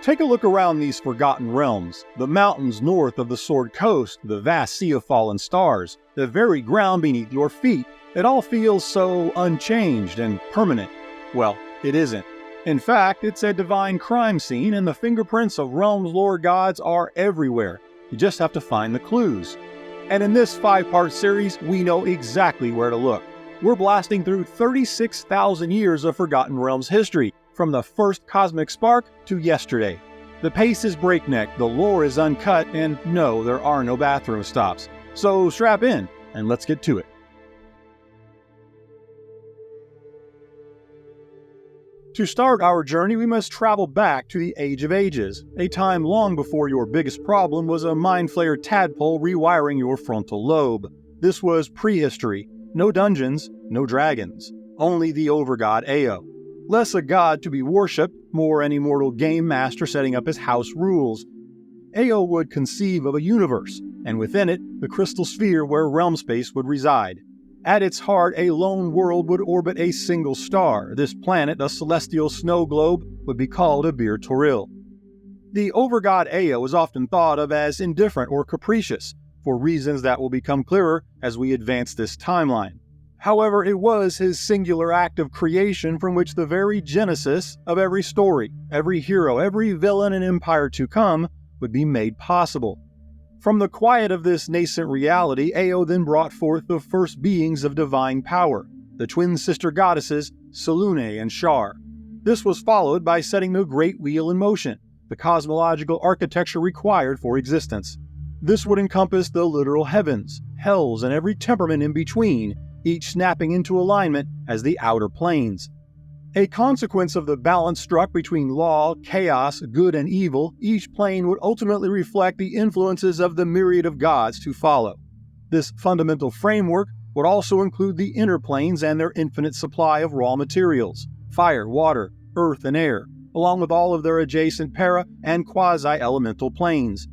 Take a look around these forgotten realms, the mountains north of the Sword Coast, the vast sea of fallen stars, the very ground beneath your feet. It all feels so unchanged and permanent. Well, it isn't. In fact, it's a divine crime scene, and the fingerprints of realms lore gods are everywhere. You just have to find the clues. And in this 5-part series, we know exactly where to look. We're blasting through 36,000 years of Forgotten Realms history, from the first cosmic spark to yesterday. The pace is breakneck, the lore is uncut, and no, there are no bathroom stops. So strap in, and let's get to it. To start our journey, we must travel back to the Age of Ages, a time long before your biggest problem was a mind flayer tadpole rewiring your frontal lobe. This was prehistory. No dungeons, no dragons. Only the overgod Ao. Less a god to be worshipped, more an immortal game master setting up his house rules. Ao would conceive of a universe, and within it, the crystal sphere where realm space would reside. At its heart, a lone world would orbit a single star. This planet, a celestial snow globe, would be called Aearee Toril. The overgod Ao is often thought of as indifferent or capricious, for reasons that will become clearer as we advance this timeline. However, it was his singular act of creation from which the very genesis of every story, every hero, every villain and empire to come would be made possible. From the quiet of this nascent reality, Ao then brought forth the first beings of divine power, the twin sister goddesses Selûne and Shar. This was followed by setting the Great Wheel in motion, the cosmological architecture required for existence. This would encompass the literal heavens, hells, and every temperament in between, each snapping into alignment as the outer planes. A consequence of the balance struck between law, chaos, good, and evil, each plane would ultimately reflect the influences of the myriad of gods to follow. This fundamental framework would also include the inner planes and their infinite supply of raw materials, fire, water, earth, and air, along with all of their adjacent para- and quasi-elemental planes.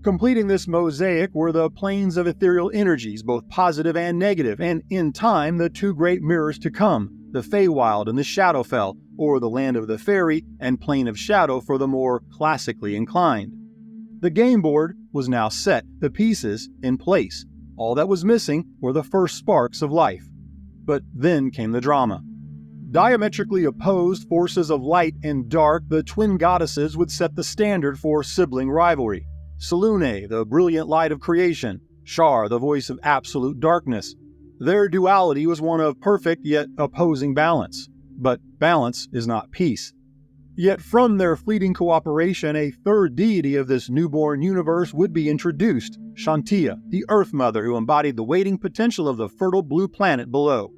Completing this mosaic were the planes of ethereal energies, both positive and negative, and in time, the two great mirrors to come, the Feywild and the Shadowfell, or the Land of the Fairy and Plane of Shadow for the more classically inclined. The game board was now set, the pieces in place. All that was missing were the first sparks of life. But then came the drama. Diametrically opposed forces of light and dark, the twin goddesses would set the standard for sibling rivalry. Selûne, the brilliant light of creation, Shar, the voice of absolute darkness. Their duality was one of perfect yet opposing balance. But balance is not peace. Yet from their fleeting cooperation, a third deity of this newborn universe would be introduced, Shantia, the Earth Mother who embodied the waiting potential of the fertile blue planet below.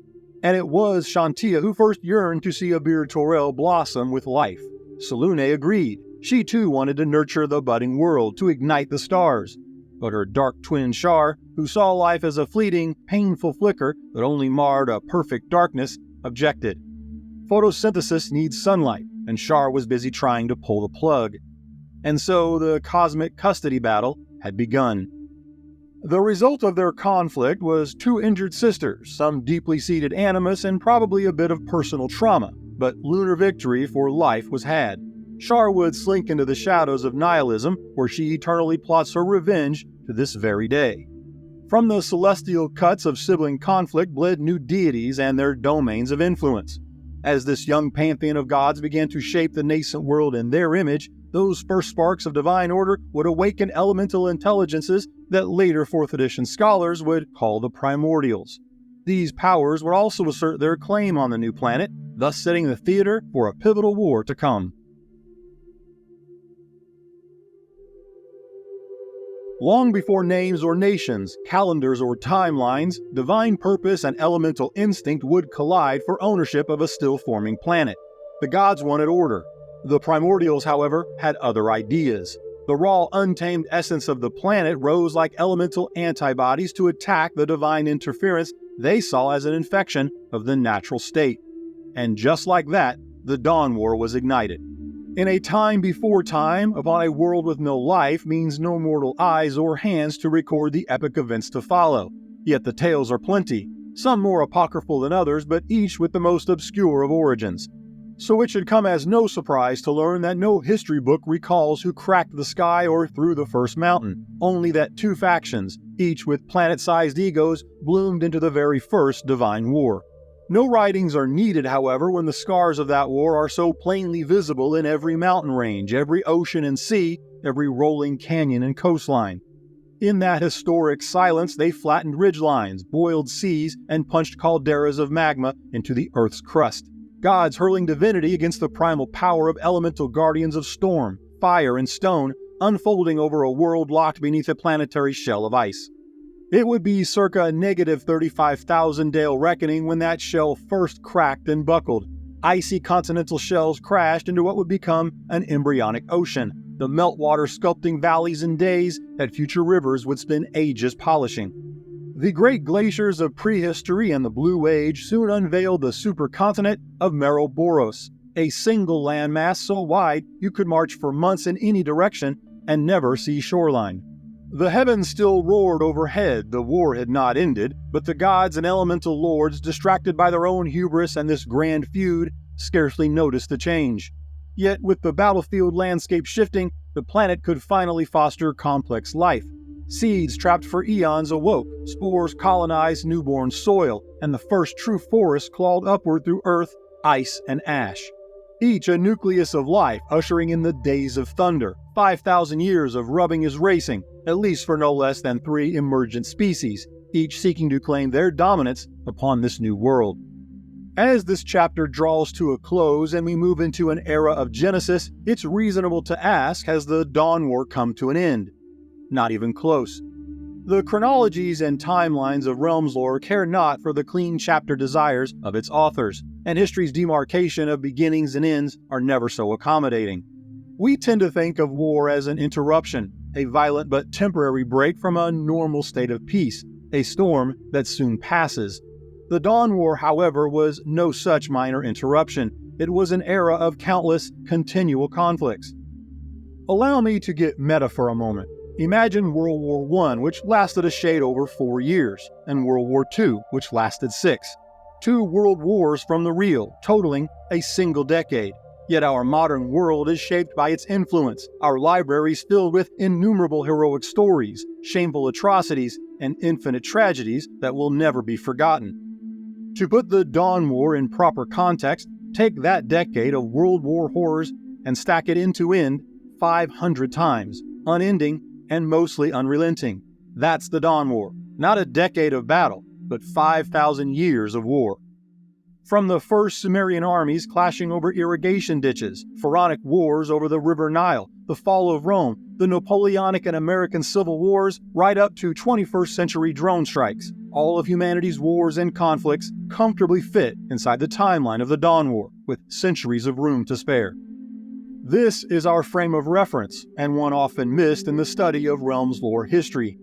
And it was Shantia who first yearned to see Aearee Toril blossom with life. Selûne agreed. She too wanted to nurture the budding world, to ignite the stars. But her dark twin Shar, who saw life as a fleeting, painful flicker that only marred a perfect darkness, objected. Photosynthesis needs sunlight, and Shar was busy trying to pull the plug. And so the cosmic custody battle had begun. The result of their conflict was two injured sisters, some deeply seated animus, and probably a bit of personal trauma, but lunar victory for life was had. Shar would slink into the shadows of nihilism, where she eternally plots her revenge to this very day. From the celestial cuts of sibling conflict bled new deities and their domains of influence. As this young pantheon of gods began to shape the nascent world in their image, those first sparks of divine order would awaken elemental intelligences that later 4th edition scholars would call the primordials. These powers would also assert their claim on the new planet, thus setting the theater for a pivotal war to come. Long before names or nations, calendars or timelines, divine purpose and elemental instinct would collide for ownership of a still-forming planet. The gods wanted order. The primordials, however, had other ideas. The raw, untamed essence of the planet rose like elemental antibodies to attack the divine interference they saw as an infection of the natural state. And just like that, the Dawn War was ignited. In a time before time, upon a world with no life means no mortal eyes or hands to record the epic events to follow. Yet the tales are plenty, some more apocryphal than others, but each with the most obscure of origins. So it should come as no surprise to learn that no history book recalls who cracked the sky or threw the first mountain, only that two factions, each with planet-sized egos, bloomed into the very first divine war. No writings are needed, however, when the scars of that war are so plainly visible in every mountain range, every ocean and sea, every rolling canyon and coastline. In that historic silence, they flattened ridgelines, boiled seas, and punched calderas of magma into the Earth's crust. Gods hurling divinity against the primal power of elemental guardians of storm, fire, and stone, unfolding over a world locked beneath a planetary shell of ice. It would be circa negative 35,000 Dale reckoning when that shell first cracked and buckled. Icy continental shells crashed into what would become an embryonic ocean, the meltwater sculpting valleys in days that future rivers would spend ages polishing. The great glaciers of prehistory and the Blue Age soon unveiled the supercontinent of Meroboros, a single landmass so wide you could march for months in any direction and never see shoreline. The heavens still roared overhead, the war had not ended, but the gods and elemental lords, distracted by their own hubris and this grand feud, scarcely noticed the change. Yet with the battlefield landscape shifting, the planet could finally foster complex life. Seeds trapped for eons awoke, spores colonized newborn soil, and the first true forest clawed upward through earth, ice, and ash. Each a nucleus of life ushering in the days of thunder. 5,000 years of rubbing is racing, at least for no less than 3 emergent species, each seeking to claim their dominance upon this new world. As this chapter draws to a close and we move into an era of Genesis, it's reasonable to ask, has the Dawn War come to an end? Not even close. The chronologies and timelines of Realms lore care not for the clean chapter desires of its authors, and history's demarcation of beginnings and ends are never so accommodating. We tend to think of war as an interruption, a violent but temporary break from a normal state of peace, a storm that soon passes. The Dawn War, however, was no such minor interruption. It was an era of countless, continual conflicts. Allow me to get meta for a moment. Imagine World War I, which lasted a shade over 4 years, and World War II, which lasted 6. 2 world wars from the real, totaling a single decade. Yet our modern world is shaped by its influence, our libraries filled with innumerable heroic stories, shameful atrocities, and infinite tragedies that will never be forgotten. To put the Dawn War in proper context, take that decade of World War horrors and stack it end to end 500 times, unending and mostly unrelenting. That's the Dawn War. Not a decade of battle, but 5,000 years of war. From the first Sumerian armies clashing over irrigation ditches, pharaonic wars over the River Nile, the fall of Rome, the Napoleonic and American Civil Wars, right up to 21st century drone strikes, all of humanity's wars and conflicts comfortably fit inside the timeline of the Dawn War, with centuries of room to spare. This is our frame of reference, and one often missed in the study of Realms lore history.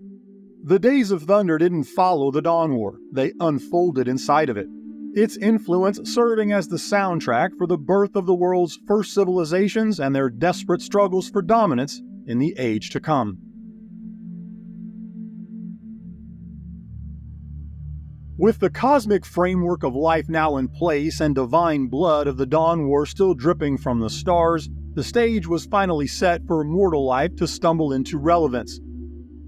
The Days of Thunder didn't follow the Dawn War, they unfolded inside of it. Its influence serving as the soundtrack for the birth of the world's first civilizations and their desperate struggles for dominance in the age to come. With the cosmic framework of life now in place and divine blood of the Dawn War still dripping from the stars, the stage was finally set for mortal life to stumble into relevance.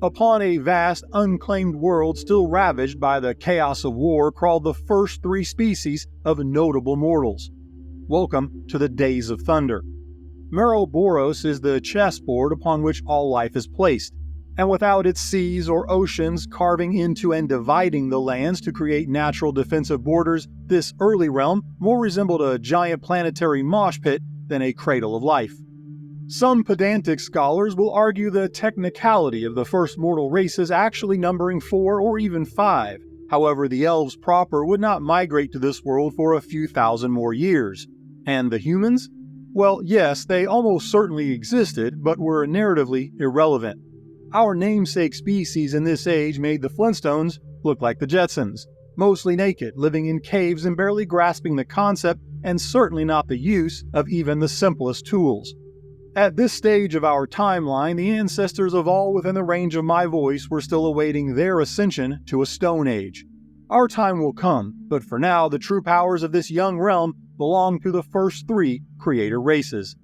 Upon a vast, unclaimed world still ravaged by the chaos of war crawled the first 3 species of notable mortals. Welcome to the Days of Thunder. Meroboros is the chessboard upon which all life is placed, and without its seas or oceans carving into and dividing the lands to create natural defensive borders, this early realm more resembled a giant planetary mosh pit than a cradle of life. Some pedantic scholars will argue the technicality of the first mortal races actually numbering 4 or even 5. However, the elves proper would not migrate to this world for a few thousand more years. And the humans? Well, yes, they almost certainly existed, but were narratively irrelevant. Our namesake species in this age made the Flintstones look like the Jetsons, mostly naked, living in caves and barely grasping the concept and certainly not the use of even the simplest tools. At this stage of our timeline, the ancestors of all within the range of my voice were still awaiting their ascension to a Stone Age. Our time will come, but for now the true powers of this young realm belonged to the first three creator races.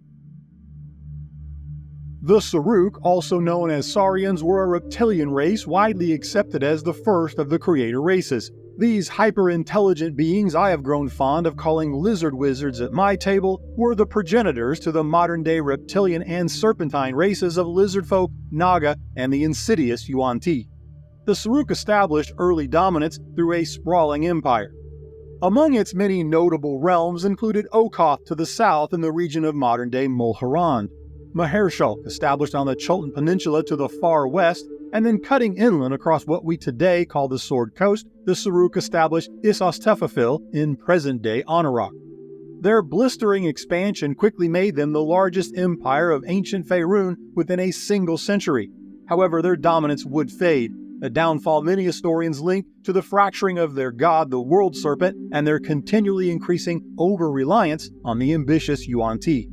The Sarrukh, also known as Saurians, were a reptilian race widely accepted as the first of the creator races. These hyper-intelligent beings I have grown fond of calling lizard wizards at my table were the progenitors to the modern-day reptilian and serpentine races of lizard folk, Naga, and the insidious Yuan-Ti. The Sarrukh established early dominance through a sprawling empire. Among its many notable realms included Okoth to the south in the region of modern-day Mulhorand, Mahershal, established on the Chultan Peninsula to the far west, and then cutting inland across what we today call the Sword Coast, the Sarrukh established Isostefafil in present-day Anauroch. Their blistering expansion quickly made them the largest empire of ancient Faerun within a single century. However, their dominance would fade, a downfall many historians link to the fracturing of their god, the World Serpent, and their continually increasing over-reliance on the ambitious Yuan-Ti.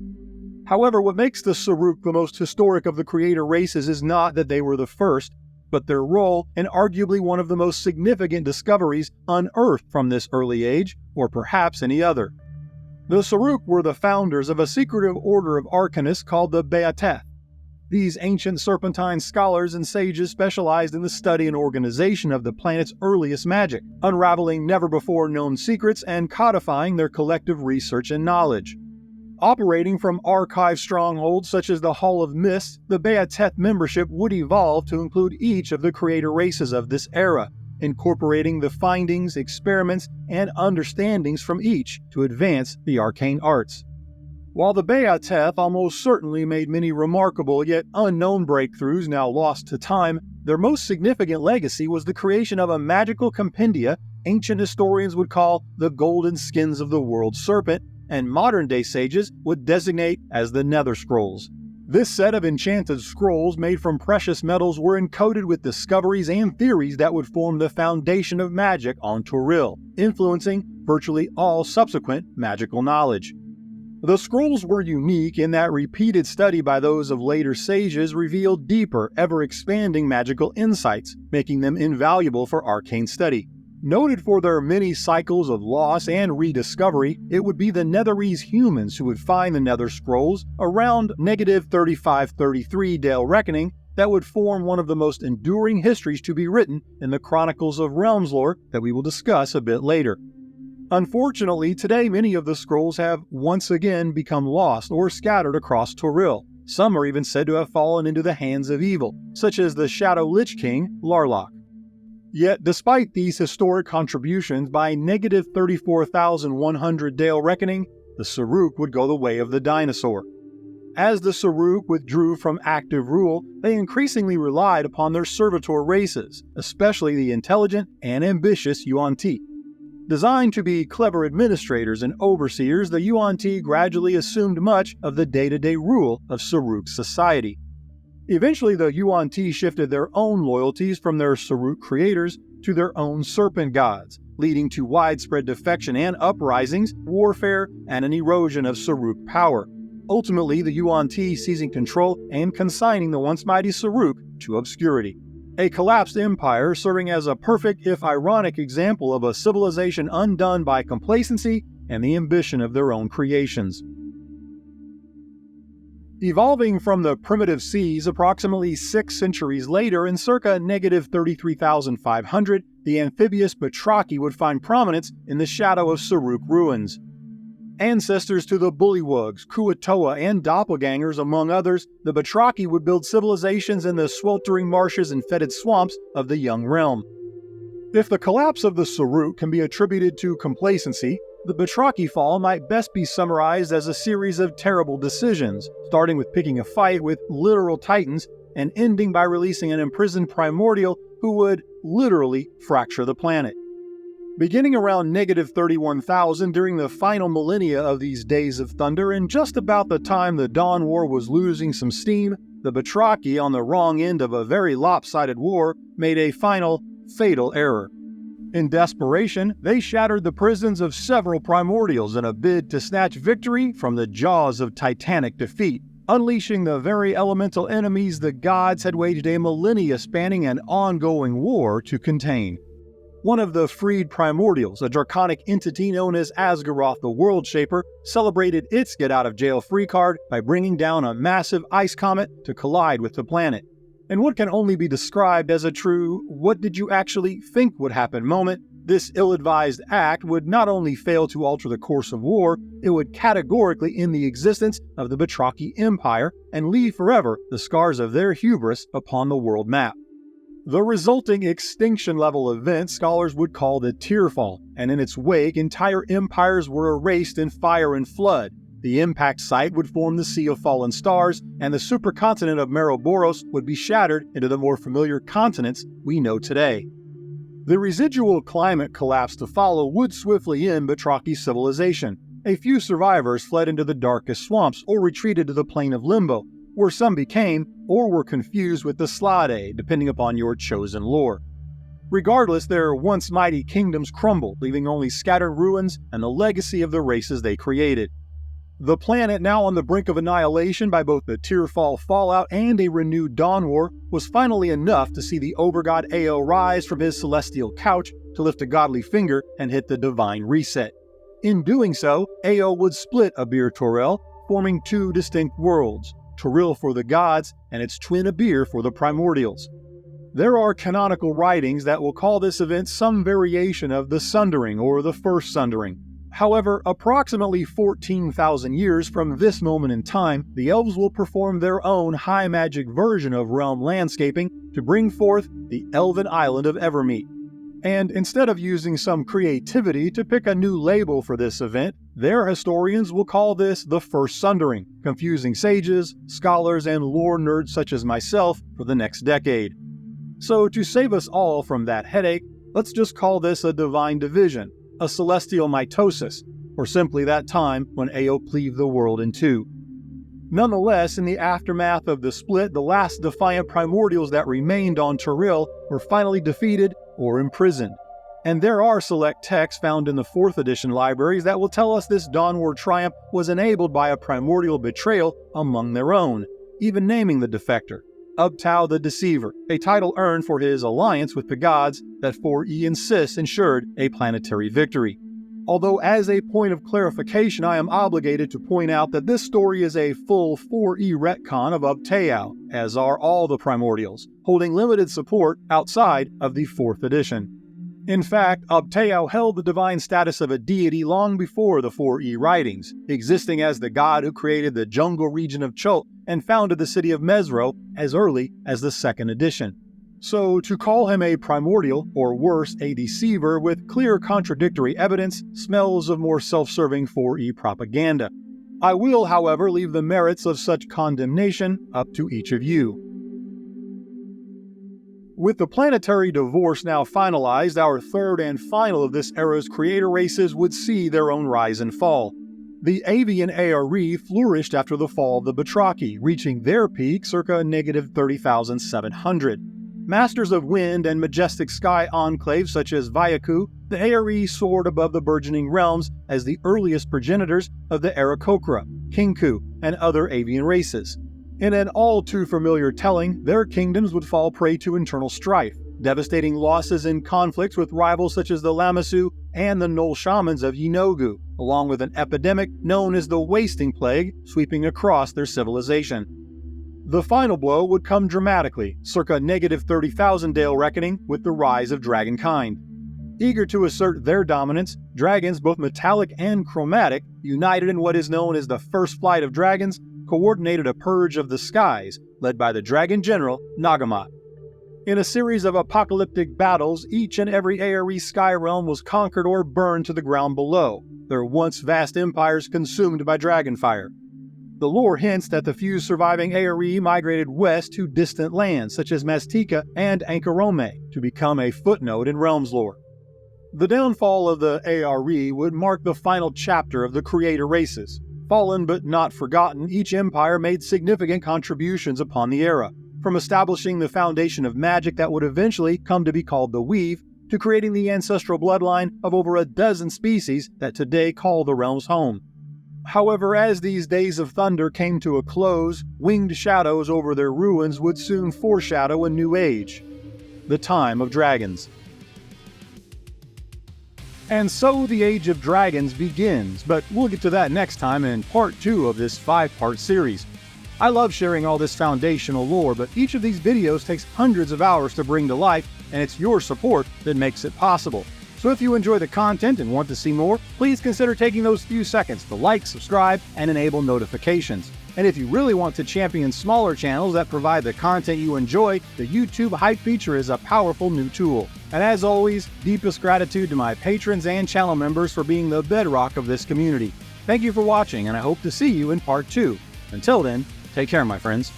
However, what makes the Sarrukh the most historic of the creator races is not that they were the first, but their role in arguably one of the most significant discoveries unearthed from this early age, or perhaps any other. The Sarrukh were the founders of a secretive order of arcanists called the Beateth. These ancient serpentine scholars and sages specialized in the study and organization of the planet's earliest magic, unraveling never-before-known secrets and codifying their collective research and knowledge. Operating from archive strongholds such as the Hall of Mist, the Beateth membership would evolve to include each of the creator races of this era, incorporating the findings, experiments, and understandings from each to advance the arcane arts. While the Beateth almost certainly made many remarkable yet unknown breakthroughs now lost to time, their most significant legacy was the creation of a magical compendia ancient historians would call the Golden Skins of the World Serpent, and modern-day sages would designate as the Nether Scrolls. This set of enchanted scrolls made from precious metals were encoded with discoveries and theories that would form the foundation of magic on Toril, influencing virtually all subsequent magical knowledge. The scrolls were unique in that repeated study by those of later sages revealed deeper, ever-expanding magical insights, making them invaluable for arcane study. Noted for their many cycles of loss and rediscovery, it would be the Netherese humans who would find the Nether Scrolls around -3533 Dale Reckoning that would form one of the most enduring histories to be written in the Chronicles of Realms lore that we will discuss a bit later. Unfortunately, today many of the scrolls have once again become lost or scattered across Toril. Some are even said to have fallen into the hands of evil, such as the Shadow Lich King, Larlock. Yet, despite these historic contributions, by -34,100 Dale Reckoning, the Sarrukh would go the way of the dinosaur. As the Sarrukh withdrew from active rule, they increasingly relied upon their servitor races, especially the intelligent and ambitious Yuan-Ti. Designed to be clever administrators and overseers, the Yuan-Ti gradually assumed much of the day-to-day rule of Sarrukh society. Eventually, the Yuan-Ti shifted their own loyalties from their Sarrukh creators to their own serpent gods, leading to widespread defection and uprisings, warfare, and an erosion of Sarrukh power. Ultimately, the Yuan-Ti seizing control and consigning the once mighty Sarrukh to obscurity. A collapsed empire serving as a perfect, if ironic, example of a civilization undone by complacency and the ambition of their own creations. Evolving from the primitive seas approximately 6 centuries later, in circa -33,500, the amphibious Batrachi would find prominence in the shadow of Sarrukh ruins. Ancestors to the Bullywugs, Kuatoa, and Doppelgangers, among others, the Batrachi would build civilizations in the sweltering marshes and fetid swamps of the Young Realm. If the collapse of the Sarrukh can be attributed to complacency, the Batrachi fall might best be summarized as a series of terrible decisions, starting with picking a fight with literal titans and ending by releasing an imprisoned primordial who would literally fracture the planet. Beginning around -31,000 during the final millennia of these Days of Thunder, and just about the time the Dawn War was losing some steam, the Batrachi, on the wrong end of a very lopsided war, made a final, fatal error. In desperation, they shattered the prisons of several primordials in a bid to snatch victory from the jaws of titanic defeat, unleashing the very elemental enemies the gods had waged a millennia-spanning and ongoing war to contain. One of the freed primordials, a draconic entity known as Asgaroth the World Shaper, celebrated its get-out-of-jail-free card by bringing down a massive ice comet to collide with the planet. In what can only be described as a true "what did you actually think would happen" moment, this ill-advised act would not only fail to alter the course of war, it would categorically end the existence of the Batrachi Empire and leave forever the scars of their hubris upon the world map. The resulting extinction-level event scholars would call the Tearfall, and in its wake entire empires were erased in fire and flood. The impact site would form the Sea of Fallen Stars, and the supercontinent of Meroboros would be shattered into the more familiar continents we know today. The residual climate collapse to follow would swiftly end Batrachi's civilization. A few survivors fled into the darkest swamps or retreated to the plane of Limbo, where some became or were confused with the Slade, depending upon your chosen lore. Regardless, their once mighty kingdoms crumbled, leaving only scattered ruins and the legacy of the races they created. The planet, now on the brink of annihilation by both the Tearfall fallout and a renewed Dawn War, was finally enough to see the overgod Aearee rise from his celestial couch to lift a godly finger and hit the divine reset. In doing so, Aearee would split Abir Torel, forming two distinct worlds, Toril for the gods and its twin Abir for the primordials. There are canonical writings that will call this event some variation of the Sundering or the First Sundering. However, approximately 14,000 years from this moment in time, the elves will perform their own high magic version of realm landscaping to bring forth the elven island of Evermeet. And instead of using some creativity to pick a new label for this event, their historians will call this the First Sundering, confusing sages, scholars, and lore nerds such as myself for the next decade. So to save us all from that headache, let's just call this a divine division, a celestial mitosis, or simply that time when Aearee cleaved the world in two. Nonetheless, in the aftermath of the split, the last defiant primordials that remained on Toril were finally defeated or imprisoned. And there are select texts found in the 4th edition libraries that will tell us this Dawn War triumph was enabled by a primordial betrayal among their own, even naming the defector, Ubtao the Deceiver, a title earned for his alliance with the gods that 4E insists ensured a planetary victory. Although as a point of clarification I am obligated to point out that this story is a full 4E retcon of Ubtao, as are all the primordials, holding limited support outside of the 4th edition. In fact, Ubtao held the divine status of a deity long before the 4E writings, existing as the god who created the jungle region of Chult and founded the city of Mesro as early as the 2nd edition. So to call him a primordial, or worse, a deceiver with clear contradictory evidence, smells of more self-serving 4E propaganda. I will, however, leave the merits of such condemnation up to each of you. With the planetary divorce now finalized, our third and final of this era's creator races would see their own rise and fall. The avian Aearee flourished after the fall of the Batrachi, reaching their peak circa -30,700. Masters of wind and majestic sky enclaves such as Vyaku, the Aearee soared above the burgeoning realms as the earliest progenitors of the Aarakocra, Kinku, and other avian races. In an all-too-familiar telling, their kingdoms would fall prey to internal strife, devastating losses in conflicts with rivals such as the Lamassu and the Knoll Shamans of Yinogu, along with an epidemic known as the Wasting Plague sweeping across their civilization. The final blow would come dramatically, circa -30,000 Dale Reckoning, with the rise of dragonkind. Eager to assert their dominance, dragons, both metallic and chromatic, united in what is known as the First Flight of Dragons, coordinated a purge of the skies, led by the dragon general, Nagamat. In a series of apocalyptic battles, each and every Aearee sky realm was conquered or burned to the ground below, their once vast empires consumed by dragonfire. The lore hints that the few surviving Aearee migrated west to distant lands such as Mastika and Ankarome to become a footnote in Realms lore. The downfall of the Aearee would mark the final chapter of the creator races. Fallen but not forgotten, each empire made significant contributions upon the era, from establishing the foundation of magic that would eventually come to be called the Weave, to creating the ancestral bloodline of over a dozen species that today call the realms home. However, as these days of thunder came to a close, winged shadows over their ruins would soon foreshadow a new age, the time of dragons. And so the Age of Dragons begins, but we'll get to that next time in part 2 of this 5-part series. I love sharing all this foundational lore, but each of these videos takes hundreds of hours to bring to life, and it's your support that makes it possible. So if you enjoy the content and want to see more, please consider taking those few seconds to like, subscribe, and enable notifications. And if you really want to champion smaller channels that provide the content you enjoy, the YouTube Hype feature is a powerful new tool. And as always, deepest gratitude to my patrons and channel members for being the bedrock of this community. Thank you for watching, and I hope to see you in part 2. Until then, take care, my friends.